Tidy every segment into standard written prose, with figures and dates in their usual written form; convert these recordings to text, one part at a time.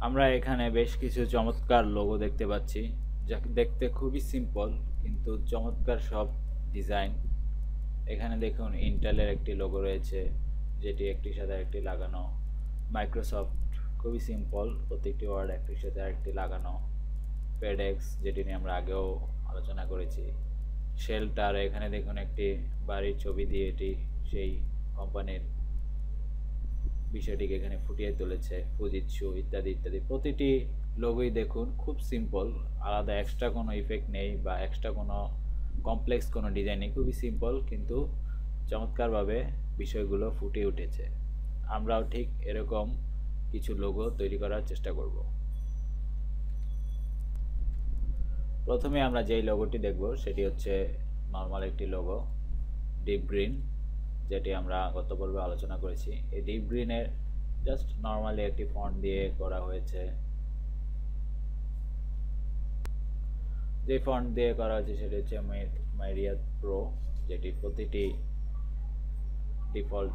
আমরা এখানে বেশ কিছু চমৎকার লোগো দেখতে পাচ্ছি, যা দেখতে খুবই সিম্পল কিন্তু চমৎকার সব ডিজাইন। এখানে দেখুন ইন্টেলের একটি লোগো রয়েছে, যেটি একটির সাথে একটি লাগানো। মাইক্রোসফট, খুবই সিম্পল, প্রত্যেকটি ওয়ার্ড একটির সাথে আরেকটি লাগানো। ফেডেক্স, যেটি নিয়ে আমরা আগেও আলোচনা করেছি। শেল্টার, এখানে দেখুন একটি বাড়ির ছবি দিয়ে এটি সেই কোম্পানির বিষয়টিকে এখানে ফুটিয়ে তুলেছে। ফুজিৎসু ইত্যাদি ইত্যাদি, প্রতিটি লোগোই দেখুন খুব সিম্পল, আলাদা এক্সট্রা কোনো ইফেক্ট নেই বা এক্সট্রা কোনো কমপ্লেক্স কোনো ডিজাইন নেই, খুবই সিম্পল কিন্তু চমৎকারভাবে বিষয়গুলো ফুটে উঠেছে। আমরাও ঠিক এরকম কিছু লোগো তৈরি করার চেষ্টা করব। প্রথমে আমরা যেই লোগোটি দেখব সেটি হচ্ছে নর্মাল একটি লোগো, ডিপ গ্রিন, যেটি আমরা গত পর্বে আলোচনা করেছি। এই ডিপ গ্রিনের জাস্ট নর্মালি একটি ফন্ট দিয়ে করা হয়েছে। যে ফন্ট দিয়ে করা হয়েছে সেটি হচ্ছে মাইরিয়াদ প্রো, যেটি প্রতিটি ডিফল্ট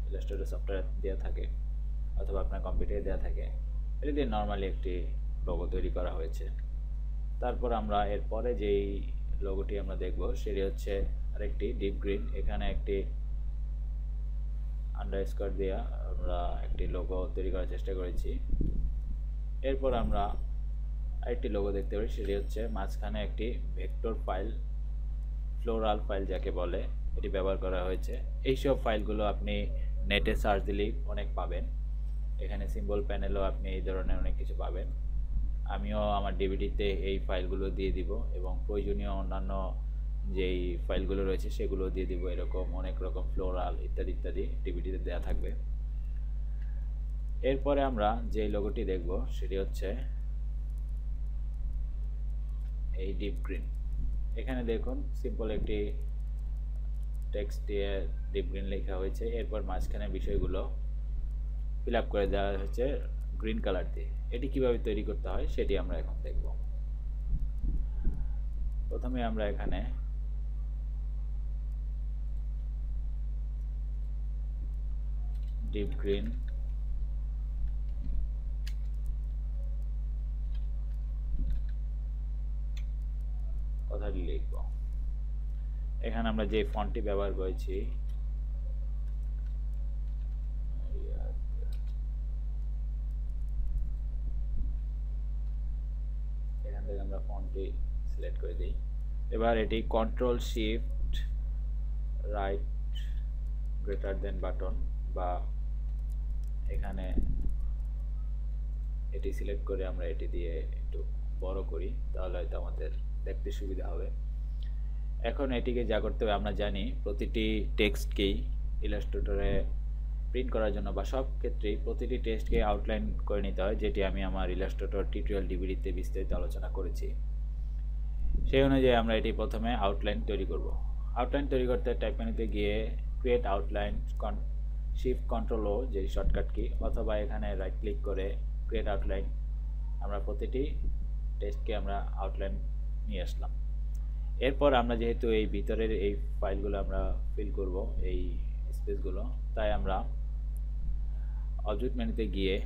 ইলাস্ট্রেটর সফটওয়্যার দেওয়া থাকে অথবা আপনার কম্পিউটারে দেওয়া থাকে। এটি দিয়ে নর্মালি একটি লোগো তৈরি করা হয়েছে। তারপর আমরা এরপরে যেই লোগোটি আমরা দেখব সেটি হচ্ছে আরেকটি ডিপ গ্রিন। এখানে একটি আন্ডারস্কোর দিয়ে আমরা একটি লোগো তৈরি করার চেষ্টা করেছি। এরপর আমরা আরেকটি লোগো দেখতে পাই, সেটি হচ্ছে মাঝখানে একটি ভেক্টর ফাইল, ফ্লোরাল ফাইল যাকে বলে, এটি ব্যবহার করা হয়েছে। এইসব ফাইলগুলো আপনি নেটে সার্চ দিলেই অনেক পাবেন। এখানে সিম্বল প্যানেলও আপনি এই ধরনের অনেক কিছু পাবেন। আমিও আমার ডিভিডিতে এই ফাইলগুলো দিয়ে দিব এবং প্রয়োজনীয় অন্যান্য যেই ফাইলগুলো রয়েছে সেগুলো দিয়ে দিব। এরকম অনেক রকম ফ্লোরাল ইত্যাদি ইত্যাদি ডিভিডিতে দেওয়া থাকবে। এরপরে আমরা যে লোগোটি দেখব সেটি হচ্ছে এই ডিপ গ্রিন। এখানে দেখুন সিম্পল একটি টেক্সট দিয়ে ডিপ গ্রিন লেখা হয়েছে। এরপর মাঝখানে বিষয়গুলো ফিল আপ করে দেওয়া হয়েছে গ্রিন কালার দিয়ে। এটি কিভাবে তৈরি করতে হয় সেটি আমরা এখন দেখব। প্রথমে আমরা এখানে ডিপ গ্রিন কথাটি লিখব। এখানে আমরা যে ফন্টটি ব্যবহার করেছি এখান থেকে আমরা ফন্টটি সিলেক্ট করে দিই। এবার এটি control shift right greater than button, বা এখানে এটি সিলেক্ট করে আমরা এটি দিয়ে একটু বড় করি, তাহলে হয়তো আমাদের দেখতে সুবিধা হবে। এখন এটিকে যা করতে হবে, আমরা জানি প্রতিটি টেক্সটকেই ইলাস্ট্রেটরে প্রিন্ট করার জন্য বা সব ক্ষেত্রেই প্রতিটি টেক্সটকে আউটলাইন করে নিতে হয়, যেটি আমি আমার ইলাস্ট্রেটর টিউটোরিয়াল ডিভিডিতে বিস্তারিত আলোচনা করেছি। সেই অনুযায়ী আমরা এটি প্রথমে আউটলাইন তৈরি করব। আউটলাইন তৈরি করতে টাইপ মেনুতে গিয়ে ক্রিয়েট আউটলাইন, শিফট কন্ট্রোল ও যে শর্টকাট কি, অথবা এখানে রাইট ক্লিক করে ক্রিয়েট আউটলাইন, আমরা প্রতিটি টেক্সটকে আমরা আউটলাইন নিয়ে আসলাম। এরপর আমরা যেহেতু এই ভিতরের এই ফাইলগুলো আমরা ফিল করব, এই স্পেসগুলো, তাই আমরা অবজেক্ট মেনুতে গিয়ে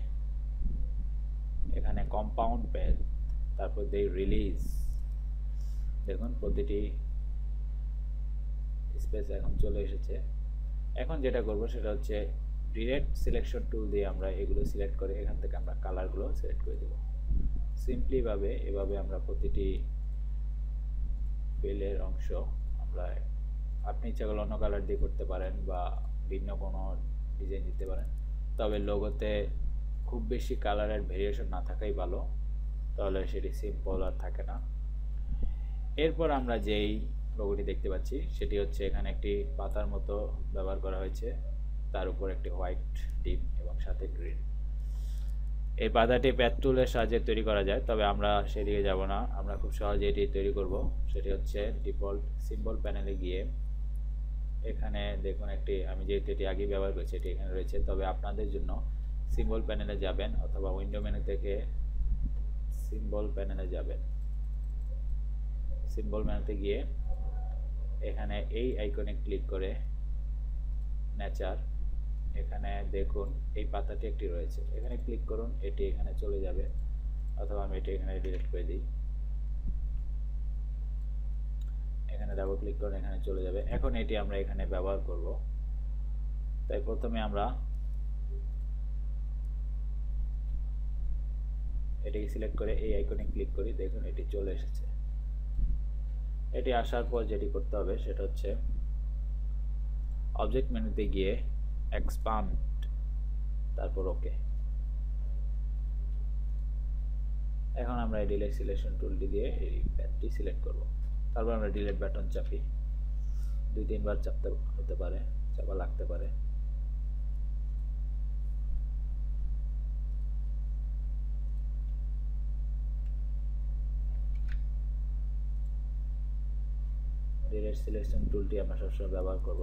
এখানে কম্পাউন্ড প্যাথ, তারপর দেই রিলিজ। দেখুন প্রতিটি স্পেস এখন চলে এসেছে। এখন যেটা করব সেটা হচ্ছে ডিরেক্ট সিলেকশন টুল দিয়ে আমরা এগুলো সিলেক্ট করে এখান থেকে আমরা কালারগুলো সিলেক্ট করে দেব। সিম্পলি এভাবে আমরা প্রতিটি ফিলের অংশ আমরা, আপনি ইচ্ছা করলে অন্য কালার দিয়ে করতে পারেন বা ভিন্ন কোনো ডিজাইন দিতে পারেন, তবে লোগোতে খুব বেশি কালারের ভেরিয়েশন না থাকাই ভালো, তাহলে সেটি সিম্পল আর থাকে না। এরপর আমরা যেই লোগোটি দেখতে পাচ্ছি সেটি হচ্ছে এখানে একটি পাতার মতো ব্যবহার করা হয়েছে, তার উপর একটি হোয়াইট ডিপ এবং সাথে গ্রিন। এই পাতাটি প্যাথ টুলের সাহায্যে তৈরি করা যায়, তবে আমরা সেদিকে যাব না। আমরা খুব সহজে এটি তৈরি করব। সেটি হচ্ছে ডিফল্ট সিম্বল প্যানেলে গিয়ে এখানে দেখুন একটি, আমি যেহেতু এটি আগেই ব্যবহার করছি এটি এখানে রয়েছে, তবে আপনাদের জন্য সিম্বল প্যানেলে যাবেন অথবা উইন্ডো মেনু থেকে সিম্বল প্যানেলে যাবেন। সিম্বল মেনুতে গিয়ে এখানে এই আইকনে ক্লিক করে নেচার, এখানে দেখুন এই পাতাটি একটি রয়েছে, এখানে ক্লিক করুন, এটি এখানে চলে যাবে, অথবা আমি এটি এখানে ডিলিট করে দিই। এখানে ডাবল ক্লিক করুন, এখানে চলে যাবে। এখন এটি আমরা এখানে ব্যবহার করব, তাই প্রথমে আমরা এটিকে সিলেক্ট করে এই আইকনে ক্লিক করি। দেখুন এটি চলে এসেছে। এটি আসার পর যেটি করতে হবে সেটা হচ্ছে অবজেক্ট মেনুতে গিয়ে এক্সপান্ড, তারপর ওকে। এখন আমরা এই ডিলিট সিলেকশন টুলটি দিয়ে এই প্যাথটি সিলেক্ট করব, তারপর আমরা ডিলিট বাটন চাপি। 2-3 বার চাপতে হতে পারে, চাপা লাগতে পারে। ডিলিট সিলেকশন টুলটি আমরা সবসময় ব্যবহার করব।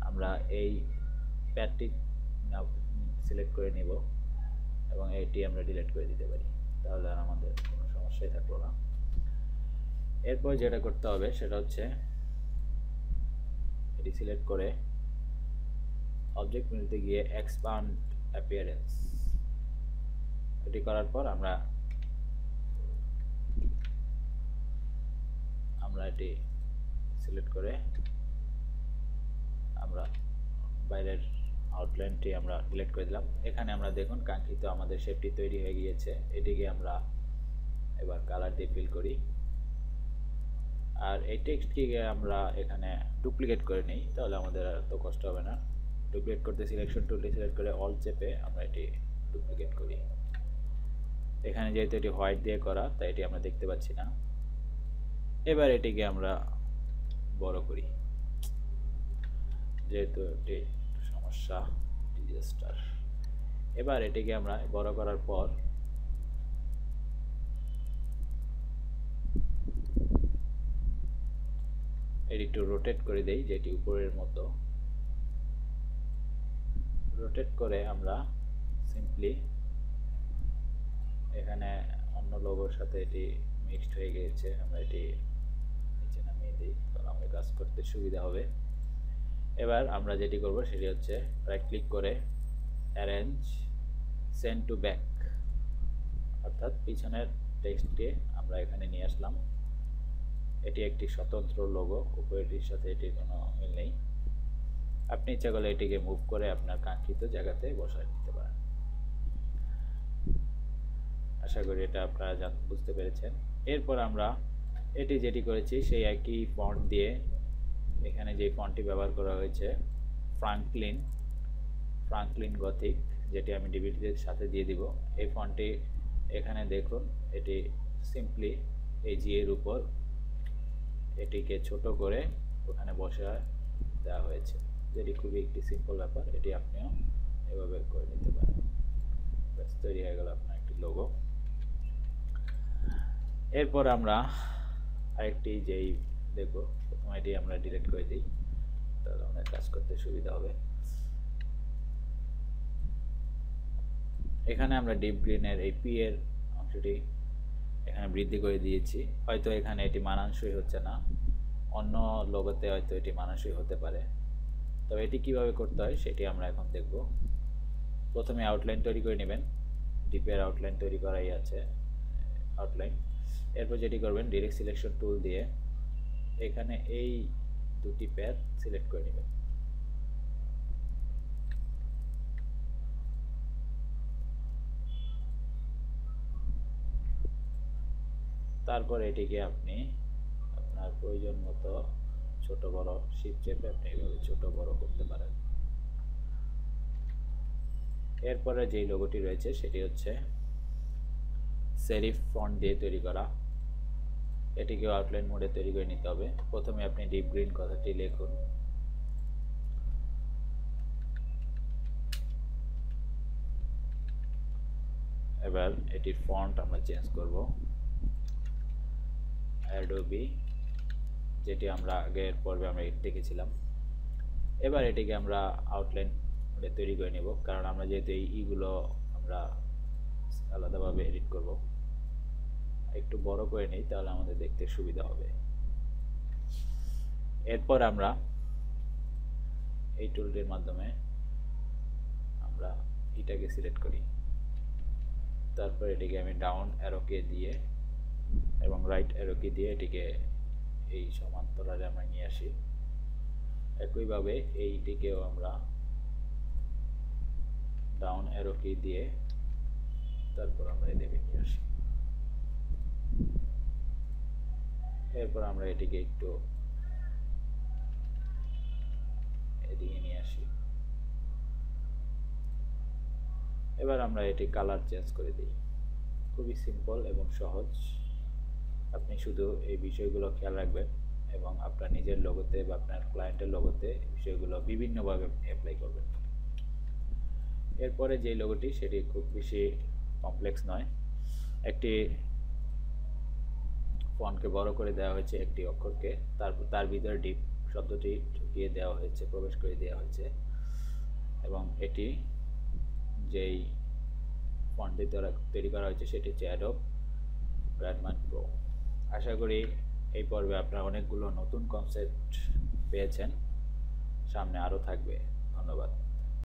আমরা এই প্যাডটি সিলেক্ট করে নিব এবং এটি আমরা ডিলিট করে দিতে পারি, তাহলে আর আমাদের কোনো সমস্যাই থাকলো না। এরপর যেটা করতে হবে সেটা হচ্ছে এটি সিলেক্ট করে অবজেক্ট মেনুতে গিয়ে এক্সপান্ড অ্যাপিয়ারেন্স, এটি করার পর আমরা এটি সিলেক্ট করে আমরা বাইরের আউটলাইনটি আমরা ডিলিট করে দিলাম। এখানে আমরা দেখুন কাঙ্ক্ষিত আমাদের শেপটি তৈরি হয়ে গিয়েছে। এটিকে আমরা এবার কালার দিয়ে ফিল করি, আর এই টেক্সটটিকে আমরা এখানে ডুপ্লিকেট করে নিই, তাহলে আমাদের আর এত কষ্ট হবে না। ডুপ্লিকেট করতে সিলেকশন টুলটি সিলেক্ট করে অল চেপে আমরা এটি ডুপ্লিকেট করি। এখানে যেহেতু এটি হোয়াইট দিয়ে করা, তাই এটি আমরা দেখতে পাচ্ছি না। এবার এটিকে আমরা বড় করি, যেহেতু এটি সমস্যা ডিজাস্টার। এবার এটিকে আমরা বড় করার পর এটি একটু রোটেট করে দেই, যেটি উপরের মতো। রোটেট করে আমরা সিম্পলি এখানে অন্য লোগোর সাথে এটি মিক্সড হয়ে গিয়েছে, আমরা এটি নিচে নামিয়ে দিই, তাহলে আমাদের কাজ করতে সুবিধা হবে। এবার আমরা যেটি করব সেটি হচ্ছে রাইট ক্লিক করে অ্যারেঞ্জ সেন্ড টু ব্যাক, অর্থাৎ পিছনের টেক্সটকে আমরা এখানে নিয়ে আসলাম। এটি একটি স্বতন্ত্র লোগো, উপরেটির সাথে এটির কোনো মিল নেই। আপনি ইচ্ছা করলে এটিকে মুভ করে আপনার কাঙ্ক্ষিত জায়গাতে বসায় দিতে পারেন। আশা করি এটা আপনারা বুঝতে পেরেছেন। এরপর আমরা এটি যেটি করেছি সেই একই ফন্ট দিয়ে, এখানে যে ফন্টটি ব্যবহার করা হয়েছে ফ্রাঙ্কলিন গথিক, যেটি আমি ডিভিডির সাথে দিয়ে দিব, এই ফন্টটি এখানে দেখুন এটি সিম্পলি এই জি এর উপর এটিকে ছোট করে ওখানে বসে দেওয়া হয়েছে, যেটি খুবই একটি সিম্পল ব্যাপার। এটি আপনিও এভাবে করে নিতে পারেন। ব্যাস, তৈরি হয়ে গেল আপনার একটি লোগো। এরপর আমরা আরেকটি যেই দেখব, প্রথমে এটি আমরা ডিলিট করে দিই, তাহলে আমাদের কাজ করতে সুবিধা হবে। এখানে আমরা ডিপ গ্রিনের এই পি এর অংশটি এখানে বৃদ্ধি করে দিয়েছি। হয়তো এখানে এটি মানানসই হচ্ছে না, অন্য লোগোতে হয়তো এটি মানানসই হতে পারে। তবে এটি কিভাবে করতে হয় সেটি আমরা এখন দেখব। প্রথমে আউটলাইন তৈরি করে নেবেন, ডিপের আউটলাইন তৈরি করাই আছে আউটলাইন। এরপর যেটি করবেন ডিরেক্ট সিলেকশন টুল দিয়ে এখানে এই দুটি প্যাথ সিলেক্ট করে নেবেন। তারপর এটিকে আপনি আপনার প্রয়োজন মতো ছোট বড় শিপ চেপে আপনি এইভাবে ছোট বড় করতে পারেন। এরপরে যেই লোগোটি রয়েছে সেটি হচ্ছে সেরিফ ফন্ট দিয়ে তৈরি করা। এটিকে আউটলাইন মোডে তৈরি করে নিতে হবে। প্রথমে আপনি ডিপ গ্রিন কথাটি লিখুন, এবার এটির ফন্ট আমরা চেঞ্জ করব অ্যাডোবি, যেটি আমরা আগের পর্বে আমরা দেখেছিলাম। এবার এটিকে আমরা আউটলাইন মোডে তৈরি করে নেব, কারণ আমরা যেহেতু এই ইগুলো আমরা আলাদাভাবে এডিট করব। একটু বড় করে নিই, তাহলে আমাদের দেখতে সুবিধা হবে। এরপর আমরা এই টুলটির মাধ্যমে আমরা এটাকে সিলেক্ট করি, তারপর এটিকে আমি ডাউন অ্যারো কে দিয়ে এবং রাইট অ্যারো কে দিয়ে এটিকে এই সমান্তরালে আমরা নিয়ে আসি। একইভাবে এইটিকেও আমরা ডাউন অ্যারো কি দিয়ে তারপর আমরা এদিকে নিয়ে আসি। এরপর আমরা এটিকে একটু এদিকে নিয়ে আসি। এবার আমরা এটি কালার চেঞ্জ করে দিই। খুবই সিম্পল এবং সহজ। আপনি শুধু এই বিষয়গুলো খেয়াল রাখবেন এবং আপনার নিজের লোগোতে বা আপনার ক্লায়েন্টের লোগোতে বিষয়গুলো বিভিন্নভাবে অ্যাপ্লাই করবেন। এরপরে যে লোগোটি সেটি খুব বেশি কমপ্লেক্স নয়। একটি ফন্টকে বড় করে দেওয়া হয়েছে, একটি অক্ষরকে, তারপর তার ভিতরে ডিপ শব্দটি ঢুকিয়ে দেওয়া হয়েছে, প্রবেশ করে দেওয়া হয়েছে এবং এটি যেই ফন্টটি তৈরি করা হয়েছে সেটি হচ্ছে অ্যাডোব গ্রাডম্যান প্রো। আশা করি এই পর্বে আপনারা অনেকগুলো নতুন কনসেপ্ট পেয়েছেন, সামনে আরও থাকবে। ধন্যবাদ।